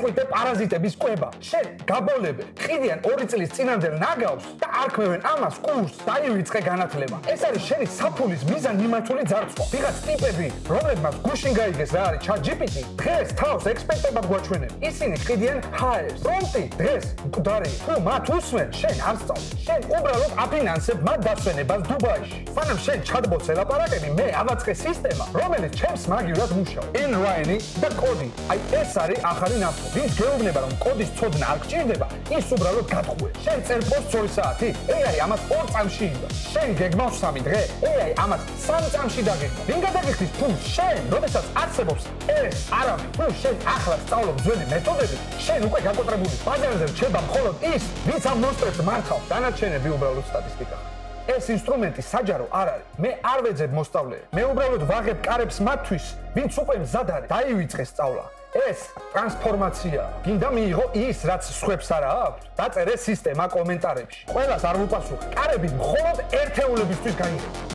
მეთყვით პარაზიტების კვება. შენ გაბოლებე, ყიდიან 2 წლის წინანდელ ნაგავს და არქმევენ ამას კურსს დაივიწყე განათლება. ეს არის შენი საფულის მიზან მიმართული ძარცვა. ვიღაც ტიპები, რომლებმაც გუშინ გაიგეს რა არის ChatGPT, დღეს თავს ექსპერტებად გვაჩვენებს. ისინი ყიდიან ჰაერს. პრომპტი დღეს მკვდარი. თუ მათ უსმენ, შენ არ სწავლ. შენ უბრალოდ აფინანსებ მათ დასვენებას დუბაიში. სანამ შენ ჩატბოთს ელაპარაკები, მე ავაწყე სისტემა, რომელიც ჩემს მაგივრად მუშაობს. Inline და კოდი. აი ეს არის ახალი ნავთობი. ვინც გეუბნება რომ კოდის ცოდნა არ გჭირდება, ის უბრალოდ გატყუე. შენ წერ პოსტს 2 საათი, AI ამას 2 წამში იღებს. შენ გეგმავს 3 დღე, AI ამას 3 წამში დაგეგმა. ვინ გადაგიხდის ფულს? შენ, როდესაც არსებობს ეს არავინ, თუ შენ ახლა სწავლობ ძველი მეთოდები, შენ უკვე გაკოტრებული. ბაზარზე რჩება მხოლოდ ის, ვინც ამ მონსტრებს მართავს. დანარჩენები უბრალოდ სტატისტიკა. ეს ინსტრუმენტი საჯარო არ არის. მე არ ვეძებ მოსწავლეებს. მე უბრალოდ ვაღებ კარებს მათთვის, ვინც უკვე მზად არის. დაივიწყეს სწავლა. ეს ტრანსფორმაცია. გინდა მიიღო ის, რაც სხვებს არა აქვს? დაწერე სისტემა კომენტარებში. ყველას არ ვუპასუხე. კარები მხოლოდ ერთეულებისთვის გაიგეთ.